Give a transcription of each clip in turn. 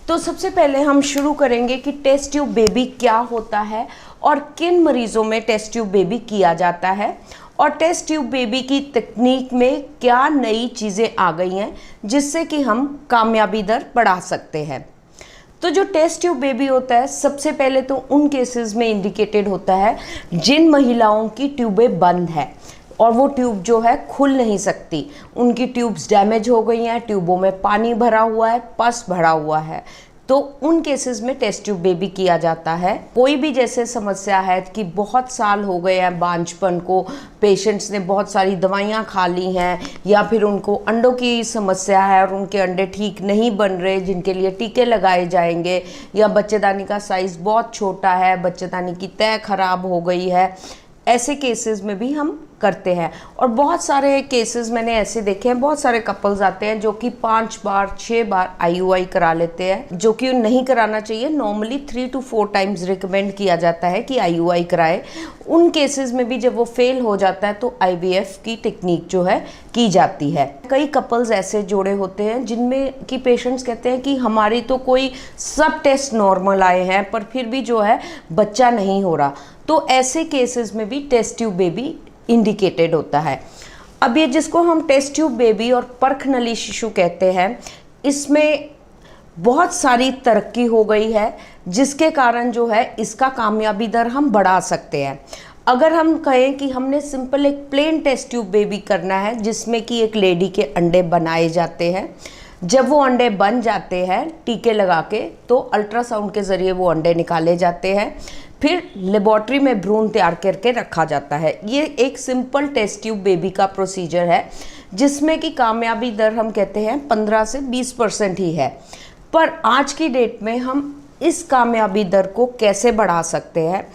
तो सबसे पहले हम शुरू करेंगे कि टेस्ट ट्यूब बेबी क्या होता है और किन मरीजों में टेस्ट ट्यूब बेबी किया जाता है, और टेस्ट ट्यूब बेबी की तकनीक में क्या नई चीज़ें आ गई हैं जिससे कि हम कामयाबी दर बढ़ा सकते हैं। तो जो टेस्ट ट्यूब बेबी होता है, सबसे पहले तो उन केसेस में इंडिकेटेड होता है जिन महिलाओं की ट्यूबें बंद है और वो ट्यूब जो है खुल नहीं सकती, उनकी ट्यूब्स डैमेज हो गई हैं, ट्यूबों में पानी भरा हुआ है, पस भरा हुआ है, तो उन केसेस में टेस्ट ट्यूब बेबी किया जाता है। कोई भी जैसे समस्या है कि बहुत साल हो गए हैं बांझपन को, पेशेंट्स ने बहुत सारी दवाइयाँ खा ली हैं, या फिर उनको अंडों की समस्या है और उनके अंडे ठीक नहीं बन रहे जिनके लिए टीके लगाए जाएंगे, या बच्चेदानी का साइज़ बहुत छोटा है, बच्चेदानी की तय खराब हो गई है, ऐसे केसेस में भी हम करते हैं। और बहुत सारे केसेस मैंने ऐसे देखे हैं, बहुत सारे कपल्स आते हैं जो कि 5 बार 6 बार आईयूआई करा लेते हैं, जो कि नहीं कराना चाहिए। नॉर्मली 3 to 4 टाइम्स रिकमेंड किया जाता है कि आईयूआई कराए। उन केसेस में भी जब वो फेल हो जाता है तो आईवीएफ की टेक्निक जो है की जाती है। कई कपल्स ऐसे जोड़े होते हैं जिनमें कि पेशेंट्स कहते हैं कि हमारी तो कोई सब टेस्ट नॉर्मल आए हैं पर फिर भी जो है बच्चा नहीं हो रहा, तो ऐसे केसेस में भी टेस्ट ट्यूब बेबी इंडिकेटेड होता है। अब ये जिसको हम टेस्ट ट्यूब बेबी और परख नली शिशु कहते हैं, इसमें बहुत सारी तरक्की हो गई है जिसके कारण जो है इसका कामयाबी दर हम बढ़ा सकते हैं। अगर हम कहें कि हमने सिंपल एक प्लेन टेस्ट ट्यूब बेबी करना है जिसमें कि एक लेडी के अंडे बनाए जाते हैं, जब वो अंडे बन जाते हैं टीके लगा के तो अल्ट्रासाउंड के ज़रिए वो अंडे निकाले जाते हैं, फिर लेबॉर्ट्री में भ्रूण तैयार करके रखा जाता है। ये एक सिंपल टेस्ट ट्यूब बेबी का प्रोसीजर है जिसमें कि कामयाबी दर हम कहते हैं 15 से 20% ही है। पर आज की डेट में हम इस कामयाबी दर को कैसे बढ़ा सकते हैं,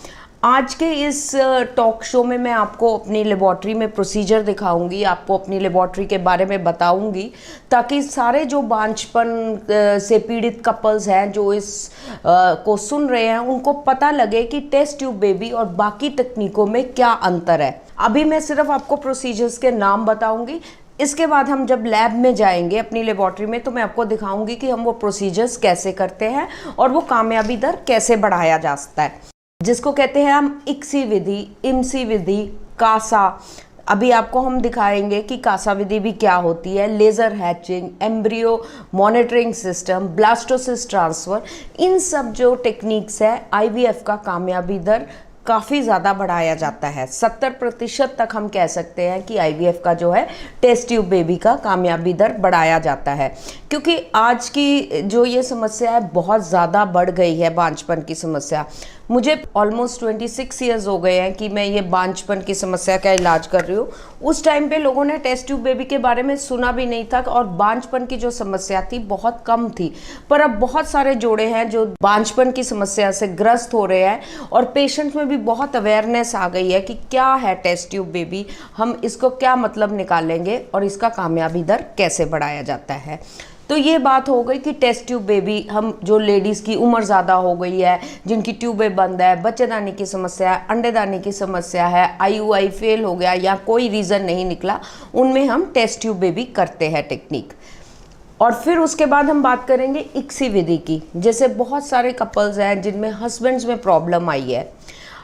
आज के इस टॉक शो में मैं आपको अपनी लेबॉर्ट्री में प्रोसीजर दिखाऊंगी, आपको अपनी लेबॉर्ट्री के बारे में बताऊंगी, ताकि सारे जो बांझपन से पीड़ित कपल्स हैं जो इस को सुन रहे हैं उनको पता लगे कि टेस्ट ट्यूब बेबी और बाकी तकनीकों में क्या अंतर है। अभी मैं सिर्फ आपको प्रोसीजर्स के नाम बताऊंगी, इसके बाद हम जब लैब में जाएंगे अपनी लेबॉर्ट्री में तो मैं आपको दिखाऊंगी कि हम वो प्रोसीजर्स कैसे करते हैं और वो कामयाबी दर कैसे बढ़ाया जा सकता है, जिसको कहते हैं हम इक्सी विधि, इमसी विधि, कासा। अभी आपको हम दिखाएंगे कि कासा विधि भी क्या होती है, laser hatching, embryo monitoring system, blastocyst transfer, इन सब जो टेक्निक्स है आईवीएफ का कामयाबी दर काफ़ी ज़्यादा बढ़ाया जाता है। 70% तक हम कह सकते हैं कि आईवीएफ का जो है टेस्ट ट्यूब बेबी का कामयाबी दर बढ़ाया जाता है, क्योंकि आज की जो ये समस्या है बहुत ज़्यादा बढ़ गई है, बांझपन की समस्या। मुझे ऑलमोस्ट 26 ईयर्स हो गए हैं कि मैं ये बांझपन की समस्या का इलाज कर रही हूँ। उस टाइम पे लोगों ने टेस्ट ट्यूब बेबी के बारे में सुना भी नहीं था और बांझपन की जो समस्या थी बहुत कम थी, पर अब बहुत सारे जोड़े हैं जो बांझपन की समस्या से ग्रस्त हो रहे हैं और पेशेंट में भी बहुत अवेयरनेस आ गई है कि क्या है टेस्ट ट्यूब बेबी, हम इसको क्या मतलब निकालेंगे और इसका कामयाबी दर कैसे बढ़ाया जाता है। तो ये बात हो गई कि टेस्ट ट्यूब बेबी हम जो लेडीज़ की उम्र ज़्यादा हो गई है, जिनकी ट्यूबें बंद है, बच्चेदानी की समस्या है, अंडेदानी की समस्या है, आईयूआई फेल हो गया या कोई रीज़न नहीं निकला, उनमें हम टेस्ट ट्यूब बेबी करते हैं टेक्निक। और फिर उसके बाद हम बात करेंगे इक्सी विधि की। जैसे बहुत सारे कपल्स हैं जिनमें हस्बैंड्स में प्रॉब्लम आई है।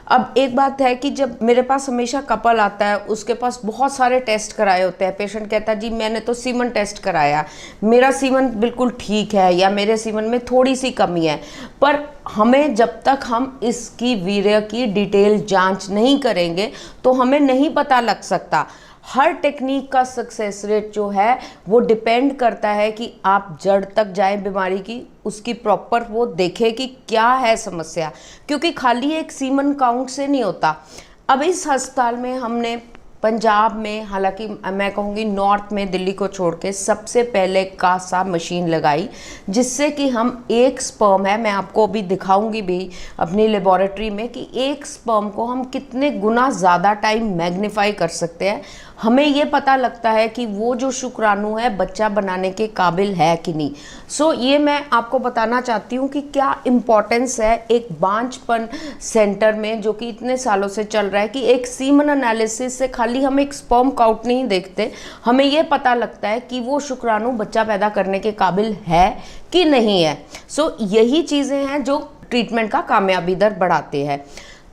अब एक बात है कि जब मेरे पास हमेशा कपल आता है उसके पास बहुत सारे टेस्ट कराए होते हैं, पेशेंट कहता है जी मैंने तो सीमन टेस्ट कराया, मेरा सीमन बिल्कुल ठीक है या मेरे सीमन में थोड़ी सी कमी है, पर हमें जब तक हम इसकी वीर्य की डिटेल जांच नहीं करेंगे तो हमें नहीं पता लग सकता। हर टेक्निक का सक्सेस रेट जो है वो डिपेंड करता है कि आप जड़ तक जाएं बीमारी की, उसकी प्रॉपर वो देखें कि क्या है समस्या, क्योंकि खाली एक सीमन काउंट से नहीं होता। अब इस अस्पताल में हमने पंजाब में, हालांकि मैं कहूँगी नॉर्थ में, दिल्ली को छोड़ के सबसे पहले कासा मशीन लगाई, जिससे कि हम एक स्पर्म है, मैं आपको अभी दिखाऊंगी भी अपनी लेबोरेटरी में कि एक स्पर्म को हम कितने गुना ज़्यादा टाइम मैग्नीफाई कर सकते हैं। हमें ये पता लगता है कि वो जो शुक्राणु है बच्चा बनाने के काबिल है कि नहीं। सो ये मैं आपको बताना चाहती हूँ कि क्या इम्पोर्टेंस है एक बांझपन सेंटर में जो कि इतने सालों से चल रहा है कि एक सीमन एनालिसिस से खाली हम एक स्पर्म काउंट नहीं देखते, हमें ये पता लगता है कि वो शुक्राणु बच्चा पैदा करने के काबिल है कि नहीं है। सो यही चीज़ें हैं जो ट्रीटमेंट का कामयाबी दर बढ़ाते हैं।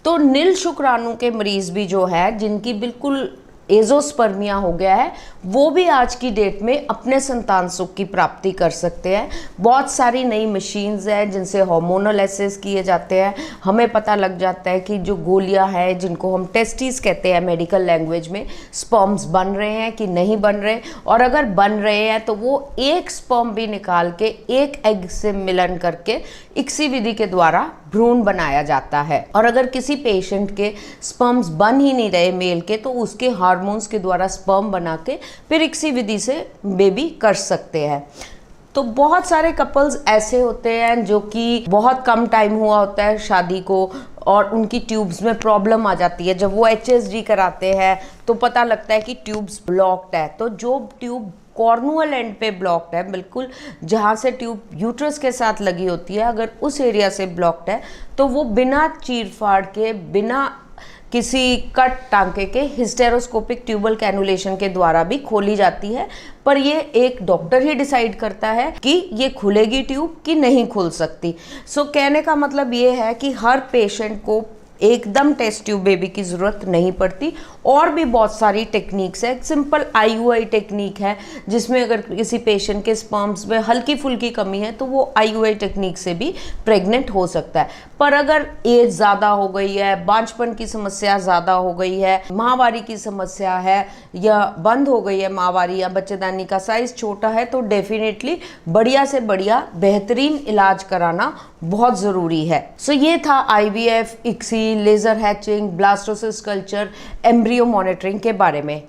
तो नील शुक्राणु के मरीज भी जो है, जिनकी बिल्कुल एजोस्पर्मिया हो गया है, वो भी आज की डेट में अपने संतान सुख की प्राप्ति कर सकते हैं। बहुत सारी नई मशीन्स हैं जिनसे हार्मोनल एसेस किए जाते हैं। हमें पता लग जाता है कि जो गोलियां हैं, जिनको हम टेस्टिस कहते हैं मेडिकल लैंग्वेज में, स्पर्म्स बन रहे हैं कि नहीं बन रहे, और अगर बन रहे हैं तो वो एक स्पर्म भी निकाल के एक एग से मिलन करके इक्सी विधि के द्वारा भ्रूण बनाया जाता है। और अगर किसी पेशेंट के स्पर्म्स बन ही नहीं रहे मेल के, तो उसके हार्मोन्स के द्वारा स्पर्म बना के फिर इक्सी विधि से बेबी कर सकते हैं। तो बहुत सारे कपल्स ऐसे होते हैं जो कि बहुत कम टाइम हुआ होता है शादी को, और उनकी ट्यूब्स में प्रॉब्लम आ जाती है। जब वो HSG कराते हैं तो पता लगता है कि ट्यूब्स ब्लॉक्ड है। तो जो ट्यूब कॉर्नुअल एंड पे ब्लॉक्ड है, बिल्कुल जहाँ से ट्यूब यूट्रस के साथ लगी होती है, अगर उस एरिया से ब्लॉक्ड है तो वो बिना चीर फाड़ के, बिना किसी कट टांके के हिस्टेरोस्कोपिक ट्यूबल कैनुलेशन के द्वारा भी खोली जाती है। पर ये एक डॉक्टर ही डिसाइड करता है कि ये खुलेगी ट्यूब कि नहीं खुल सकती। सो कहने का मतलब ये है कि हर पेशेंट को एकदम टेस्ट ट्यूब बेबी की ज़रूरत नहीं पड़ती। और भी बहुत सारी टेक्निक्स है। सिंपल IUI टेक्निक है, जिसमें अगर किसी पेशेंट के स्पर्म्स में हल्की फुल्की कमी है तो वो IUI टेक्निक से भी प्रेग्नेंट हो सकता है। पर अगर एज ज़्यादा हो गई है, बांझपन की समस्या ज़्यादा हो गई है, माहवारी की समस्या है, या बंद हो गई है माहवारी, या बच्चेदानी का साइज़ छोटा है, तो डेफिनेटली बढ़िया से बढ़िया बेहतरीन इलाज कराना बहुत ज़रूरी है। सो ये था IVF, ICSI, laser hatching, blastocyst culture, embryo monitoring के बारे में।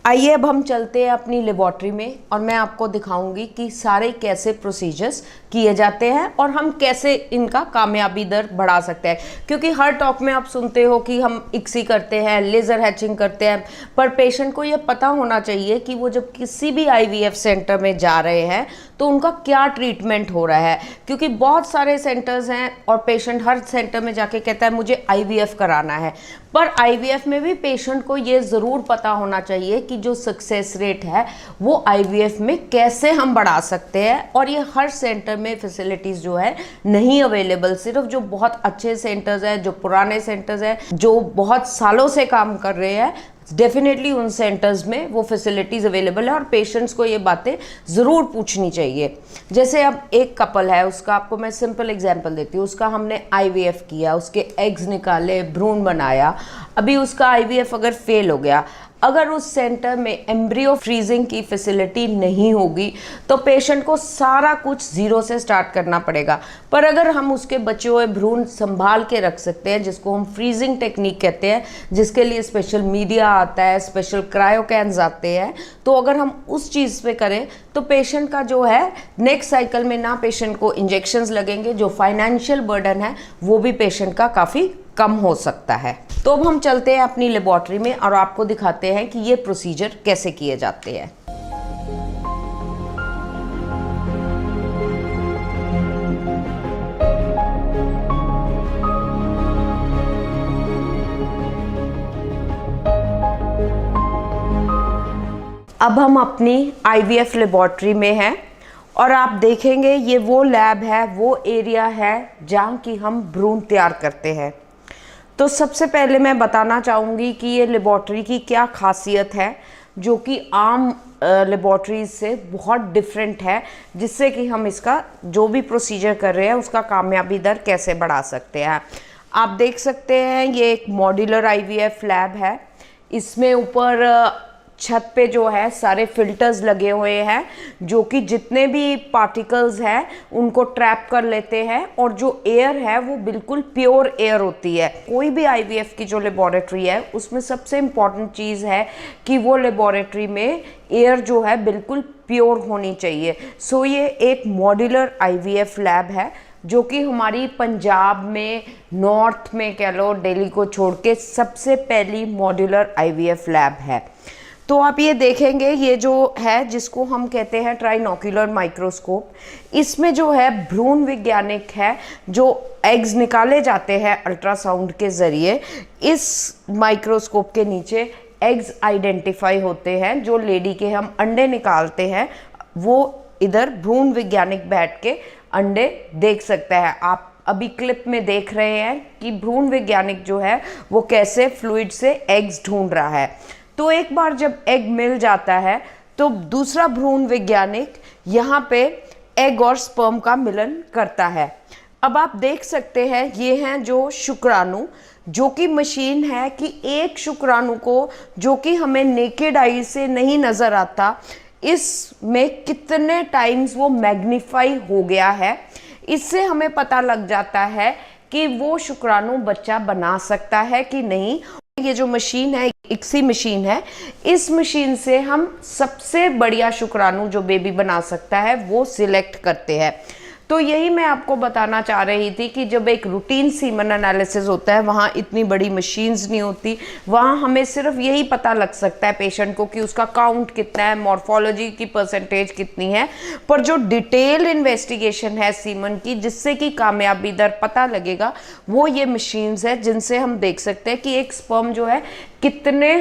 आइए अब हम चलते हैं अपनी लेबोरेटरी में और मैं आपको दिखाऊंगी कि सारे कैसे प्रोसीजर्स किए जाते हैं और हम कैसे इनका कामयाबी दर बढ़ा सकते हैं। क्योंकि हर टॉक में आप सुनते हो कि हम इक्सी करते हैं, लेज़र हैचिंग करते हैं, पर पेशेंट को ये पता होना चाहिए कि वो जब किसी भी IVF सेंटर में जा रहे हैं तो उनका क्या ट्रीटमेंट हो रहा है। क्योंकि बहुत सारे सेंटर्स हैं और पेशेंट हर सेंटर में जाके कहता है मुझे IVF कराना है, पर IVF में भी पेशेंट को ये ज़रूर पता होना चाहिए कि जो सक्सेस रेट है वो IVF में कैसे हम बढ़ा सकते हैं। और ये हर सेंटर में फैसिलिटीज़ जो है नहीं अवेलेबल। सिर्फ जो बहुत अच्छे सेंटर्स हैं, जो पुराने सेंटर्स हैं, जो बहुत सालों से काम कर रहे हैं, डेफिनेटली उन सेंटर्स में वो फैसिलिटीज़ अवेलेबल है और पेशेंट्स को ये बातें ज़रूर पूछनी चाहिए। जैसे अब एक कपल है, उसका आपको मैं सिंपल एग्जांपल देती हूँ। उसका हमने IVF किया, उसके एग्स निकाले, भ्रूण बनाया, अभी उसका IVF अगर फेल हो गया, अगर उस सेंटर में एम्ब्रियो फ्रीजिंग की फैसिलिटी नहीं होगी तो पेशेंट को सारा कुछ ज़ीरो से स्टार्ट करना पड़ेगा। पर अगर हम उसके बचे हुए भ्रूण संभाल के रख सकते हैं, जिसको हम फ्रीजिंग टेक्निक कहते हैं, जिसके लिए स्पेशल मीडिया आता है, स्पेशल क्रायोकैन्स आते हैं, तो अगर हम उस चीज़ पे करें तो पेशेंट का जो है नेक्स्ट साइकिल में ना पेशेंट को इंजेक्शंस लगेंगे, जो फाइनेंशियल बर्डन है वो भी पेशेंट का काफ़ी कम हो सकता है। तो अब हम चलते हैं अपनी लेबोरेटरी में और आपको दिखाते हैं कि ये प्रोसीजर कैसे किए जाते हैं। अब हम अपनी IVF लेबोरेटरी में हैं और आप देखेंगे ये वो लैब है, वो एरिया है जहाँ की हम भ्रूण तैयार करते हैं। तो सबसे पहले मैं बताना चाहूँगी कि ये लेबोरेटरी की क्या खासियत है जो कि आम लेबोरेटरीज से बहुत डिफरेंट है, जिससे कि हम इसका जो भी प्रोसीजर कर रहे हैं उसका कामयाबी दर कैसे बढ़ा सकते हैं। आप देख सकते हैं ये एक मॉड्यूलर IVF लैब है। इसमें ऊपर छत पे जो है सारे फिल्टर्स लगे हुए हैं जो कि जितने भी पार्टिकल्स हैं उनको ट्रैप कर लेते हैं, और जो एयर है वो बिल्कुल प्योर एयर होती है। कोई भी IVF की जो लेबोरेटरी है उसमें सबसे इम्पॉर्टेंट चीज़ है कि वो लेबोरेटरी में एयर जो है बिल्कुल प्योर होनी चाहिए। सो ये एक मॉड्यूलर IVF लैब है जो कि हमारी पंजाब में, नॉर्थ में कह लो, दिल्ली को छोड़ के सबसे पहली मॉड्यूलर IVF लैब है। तो आप ये देखेंगे ये जो है जिसको हम कहते हैं ट्राइनोक्यूलर माइक्रोस्कोप, इसमें जो है भ्रूण वैज्ञानिक है जो एग्स निकाले जाते हैं अल्ट्रासाउंड के ज़रिए। इस माइक्रोस्कोप के नीचे एग्स आइडेंटिफाई होते हैं। जो लेडी के हम अंडे निकालते हैं वो इधर भ्रूण वैज्ञानिक बैठ के अंडे देख सकता है। आप अभी क्लिप में देख रहे हैं कि भ्रूण वैज्ञानिक जो है वो कैसे फ्लूइड से एग्स ढूंढ रहा है। तो एक बार जब एग मिल जाता है तो दूसरा भ्रूण वैज्ञानिक यहाँ पे एग और स्पर्म का मिलन करता है। अब आप देख सकते हैं ये हैं जो शुक्राणु, जो कि मशीन है कि एक शुक्राणु को, जो कि हमें नेकेड आई से नहीं नज़र आता, इसमें कितने टाइम्स वो मैग्नीफाई हो गया है। इससे हमें पता लग जाता है कि वो शुक्राणु बच्चा बना सकता है कि नहीं। ये जो मशीन है इक्सी मशीन है, इस मशीन से हम सबसे बढ़िया शुक्राणु जो बेबी बना सकता है वो सिलेक्ट करते हैं। तो यही मैं आपको बताना चाह रही थी कि जब एक रूटीन सीमन एनालिसिस होता है वहाँ इतनी बड़ी मशीन्स नहीं होती, वहाँ हमें सिर्फ यही पता लग सकता है पेशेंट को कि उसका काउंट कितना है, मॉर्फोलॉजी की परसेंटेज कितनी है। पर जो डिटेल इन्वेस्टिगेशन है सीमन की, जिससे कि कामयाबी दर पता लगेगा, वो ये मशीन्स है जिनसे हम देख सकते हैं कि एक स्पर्म जो है कितने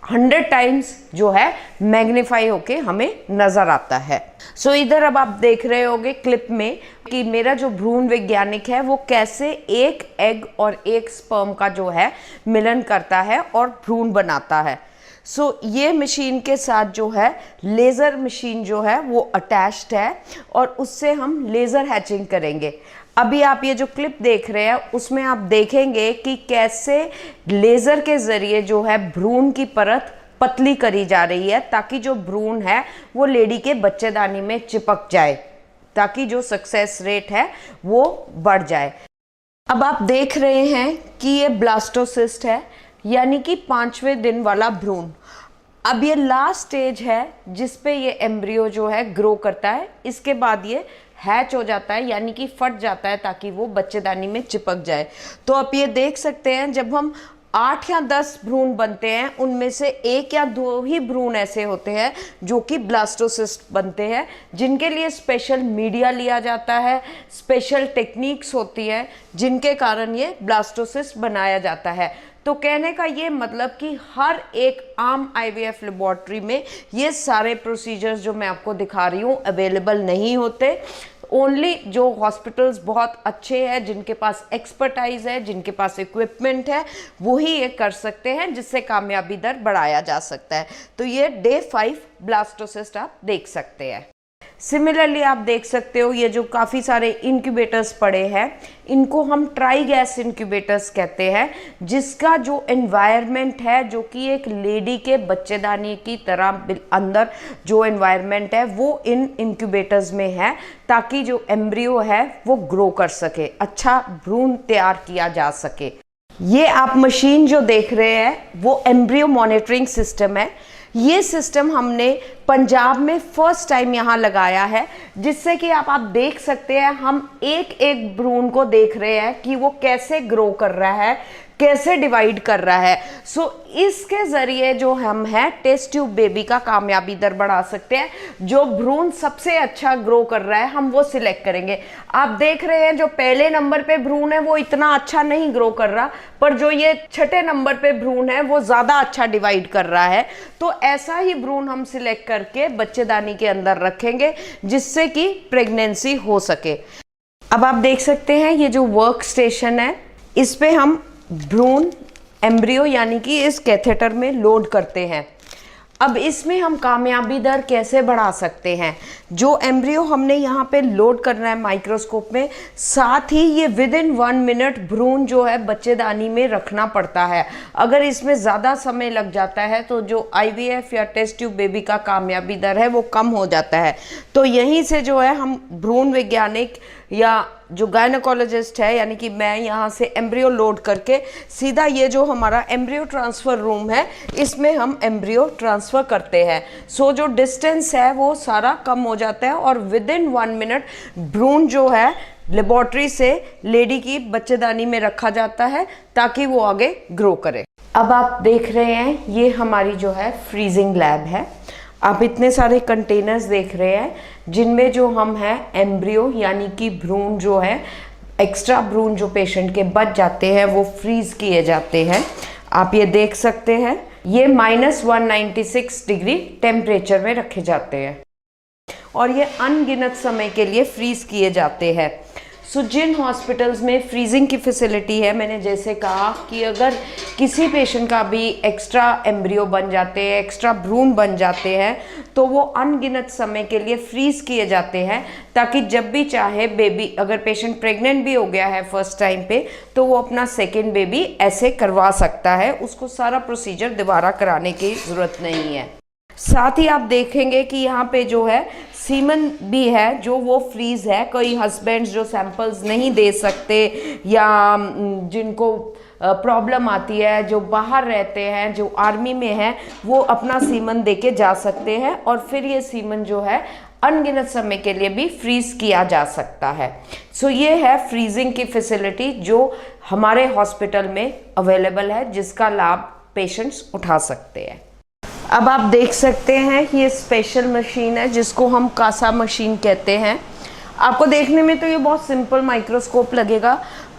100 टाइम्स जो है मैग्नीफाई होके हमें नजर आता है। सो इधर अब आप देख रहे होंगे क्लिप में कि मेरा जो भ्रूण वैज्ञानिक है वो कैसे एक एग और एक स्पर्म का जो है मिलन करता है और भ्रूण बनाता है। सो ये मशीन के साथ जो है लेज़र मशीन जो है वो अटैच्ड है और उससे हम लेज़र हैचिंग करेंगे। अभी आप ये जो क्लिप देख रहे हैं उसमें आप देखेंगे कि कैसे लेज़र के ज़रिए जो है भ्रूण की परत पतली करी जा रही है, ताकि जो भ्रूण है वो लेडी के बच्चेदानी में चिपक जाए, ताकि जो सक्सेस रेट है वो बढ़ जाए। अब आप देख रहे हैं कि ये ब्लास्टोसिस्ट है, यानी कि 5वें दिन वाला भ्रूण। अब ये लास्ट स्टेज है जिस पे ये एम्ब्रियो जो है ग्रो करता है। इसके बाद ये हैच हो जाता है, यानी कि फट जाता है ताकि वो बच्चेदानी में चिपक जाए। तो आप ये देख सकते हैं जब हम 8 या 10 भ्रूण बनते हैं, उनमें से 1 या 2 ही भ्रूण ऐसे होते हैं जो कि ब्लास्टोसिस्ट बनते हैं, जिनके लिए स्पेशल मीडिया लिया जाता है, स्पेशल टेक्निक्स होती है जिनके कारण ये ब्लास्टोसिस्ट बनाया जाता है। तो कहने का ये मतलब कि हर एक आम आईवीएफ लेबोरेटरी में ये सारे प्रोसीजर्स जो मैं आपको दिखा रही हूँ अवेलेबल नहीं होते। ओनली जो हॉस्पिटल्स बहुत अच्छे हैं, जिनके पास एक्सपर्टाइज है, जिनके पास इक्विपमेंट है, वही ये कर सकते हैं, जिससे कामयाबी दर बढ़ाया जा सकता है। तो ये डे 5 ब्लास्टोसिस्ट आप देख सकते हैं। सिमिलरली आप देख सकते हो ये जो काफ़ी सारे इंक्यूबेटर्स पड़े हैं, इनको हम ट्राई गैस इंक्यूबेटर्स कहते हैं, जिसका जो एनवायरनमेंट है, जो कि एक लेडी के बच्चेदानी की तरह अंदर जो एनवायरनमेंट है वो इन इंक्यूबेटर्स में है, ताकि जो एम्ब्रियो है वो ग्रो कर सके, अच्छा भ्रूण तैयार किया जा सके। ये आप मशीन जो देख रहे हैं वो एम्ब्रियो मॉनिटरिंग सिस्टम है। ये सिस्टम हमने पंजाब में फर्स्ट टाइम यहाँ लगाया है, जिससे कि आप देख सकते हैं हम एक एक भ्रूण को देख रहे हैं कि वो कैसे ग्रो कर रहा है, कैसे डिवाइड कर रहा है। सो इसके ज़रिए जो हम हैं टेस्ट ट्यूब बेबी का कामयाबी दर बढ़ा सकते हैं। जो भ्रूण सबसे अच्छा ग्रो कर रहा है हम वो सिलेक्ट करेंगे। आप देख रहे हैं जो पहले नंबर पे भ्रूण है वो इतना अच्छा नहीं ग्रो कर रहा, पर जो ये छठे नंबर पे भ्रूण है वो ज़्यादा अच्छा डिवाइड कर रहा है। तो ऐसा ही भ्रूण हम सिलेक्ट करके बच्चेदानी के अंदर रखेंगे, जिससे कि प्रेगनेंसी हो सके। अब आप देख सकते हैं ये जो वर्क स्टेशन है, इस पे हम भ्रूण एम्ब्रियो यानी कि इस कैथेटर में लोड करते हैं। अब इसमें हम कामयाबी दर कैसे बढ़ा सकते हैं? जो एम्ब्रियो हमने यहाँ पे लोड करना है माइक्रोस्कोप में, साथ ही ये विद इन 1 मिनट भ्रूण जो है बच्चेदानी में रखना पड़ता है। अगर इसमें ज़्यादा समय लग जाता है तो जो आईवीएफ या टेस्ट ट्यूब बेबी का कामयाबी दर है वो कम हो जाता है। तो यहीं से जो है हम भ्रूण वैज्ञानिक या जो गायनेकोलॉजिस्ट है, यानी कि मैं यहाँ से एम्ब्रियो लोड करके सीधा ये जो हमारा एम्ब्रियो ट्रांसफ़र रूम है इसमें हम एम्ब्रियो ट्रांसफ़र करते हैं। सो जो डिस्टेंस है वो सारा कम हो जाता है और विद इन 1 मिनट भ्रूण जो है लेबोरेटरी से लेडी की बच्चेदानी में रखा जाता है ताकि वो आगे ग्रो करे। अब आप देख रहे हैं ये हमारी जो है फ्रीजिंग लैब है। आप इतने सारे कंटेनर्स देख रहे हैं जिनमें जो हम हैं एम्ब्रियो यानी कि भ्रूण जो है, एक्स्ट्रा भ्रूण जो पेशेंट के बच जाते हैं वो फ्रीज किए जाते हैं। आप ये देख सकते हैं ये -196 डिग्री टेम्परेचर में रखे जाते हैं। और ये अनगिनत समय के लिए फ्रीज किए जाते हैं। सो जिन हॉस्पिटल्स में फ्रीजिंग की फैसिलिटी है, मैंने जैसे कहा कि अगर किसी पेशेंट का भी एक्स्ट्रा एम्ब्रियो बन जाते हैं, एक्स्ट्रा भ्रूण बन जाते हैं, तो वो अनगिनत समय के लिए फ्रीज किए जाते हैं, ताकि जब भी चाहे बेबी, अगर पेशेंट प्रेग्नेंट भी हो गया है फर्स्ट टाइम पे, तो वो अपना सेकेंड बेबी ऐसे करवा सकता है, उसको सारा प्रोसीजर दोबारा कराने की ज़रूरत नहीं है। साथ ही आप देखेंगे कि यहाँ पे जो है सीमन भी है जो वो फ्रीज है। कोई हस्बैंड्स जो सैंपल्स नहीं दे सकते या जिनको प्रॉब्लम आती है, जो बाहर रहते हैं, जो आर्मी में हैं, वो अपना सीमन दे के जा सकते हैं और फिर ये सीमन जो है अनगिनत समय के लिए भी फ्रीज किया जा सकता है। सो ये है फ्रीजिंग की फैसिलिटी जो हमारे हॉस्पिटल में अवेलेबल है, जिसका लाभ पेशेंट्स उठा सकते हैं। अब आप देख सकते हैं कि ये स्पेशल मशीन है जिसको हम कासा मशीन कहते हैं। आपको देखने में तो ये बहुत सिंपल माइक्रोस्कोप लगेगा,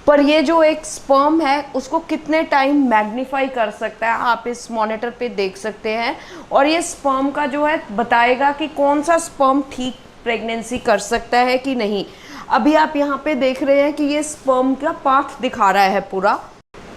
पर ये जो एक स्पर्म है उसको कितने टाइम मैग्नीफाई कर सकता है आप इस मॉनिटर पे देख सकते हैं। और ये स्पर्म का जो है बताएगा कि कौन सा स्पर्म ठीक प्रेगनेंसी कर सकता है कि नहीं। अभी आप यहाँ पे देख रहे हैं कि ये स्पर्म का पाथ दिखा रहा है पूरा।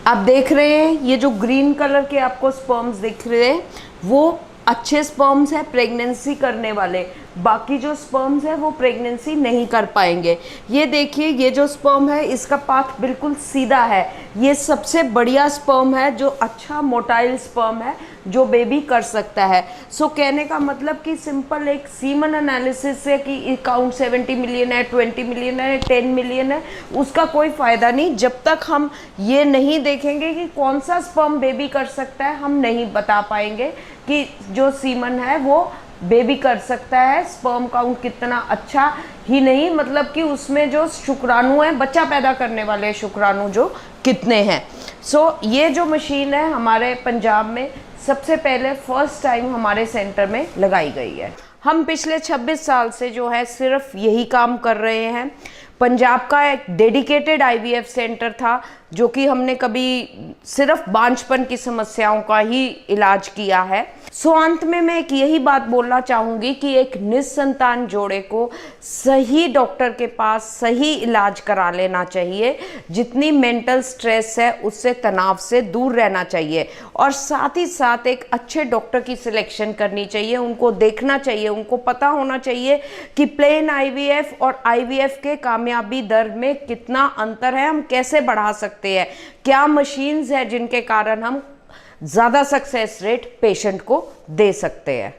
आप देख रहे हैं ये जो ग्रीन कलर के आपको स्पर्म्स दिख रहे हैं वो अच्छे स्पर्म्स हैं प्रेगनेंसी करने वाले, बाकी जो स्पर्म्स है वो प्रेगनेंसी नहीं कर पाएंगे। ये देखिए ये जो स्पर्म है इसका पाथ बिल्कुल सीधा है, ये सबसे बढ़िया स्पर्म है जो अच्छा मोटाइल स्पर्म है जो बेबी कर सकता है। सो कहने का मतलब कि सिंपल एक सीमन एनालिसिस से कि काउंट 70 मिलियन है, 20 मिलियन है, 10 मिलियन है, उसका कोई फ़ायदा नहीं जब तक हम ये नहीं देखेंगे कि कौन सा स्पर्म बेबी कर सकता है। हम नहीं बता पाएंगे कि जो सीमन है वो बेबी कर सकता है, स्पर्म काउंट कितना अच्छा ही नहीं, मतलब कि उसमें जो शुक्राणु है, बच्चा पैदा करने वाले शुक्राणु जो कितने हैं। सो ये जो मशीन है हमारे पंजाब में सबसे पहले फर्स्ट टाइम हमारे सेंटर में लगाई गई है। हम पिछले 26 साल से जो है सिर्फ यही काम कर रहे हैं। पंजाब का एक डेडिकेटेड आईवीएफ सेंटर था जो कि हमने कभी सिर्फ बांझपन की समस्याओं का ही इलाज किया है। सो अंत में मैं एक यही बात बोलना चाहूँगी कि एक निसंतान जोड़े को सही डॉक्टर के पास सही इलाज करा लेना चाहिए। जितनी मेंटल स्ट्रेस है उससे, तनाव से दूर रहना चाहिए और साथ ही साथ एक अच्छे डॉक्टर की सिलेक्शन करनी चाहिए। उनको देखना चाहिए, उनको पता होना चाहिए कि प्लेन आईवीएफ और आईवीएफ के कामयाबी दर में कितना अंतर है, हम कैसे बढ़ा सकते हैं, क्या मशीन्स हैं जिनके कारण हम ज़्यादा सक्सेस रेट पेशेंट को दे सकते हैं।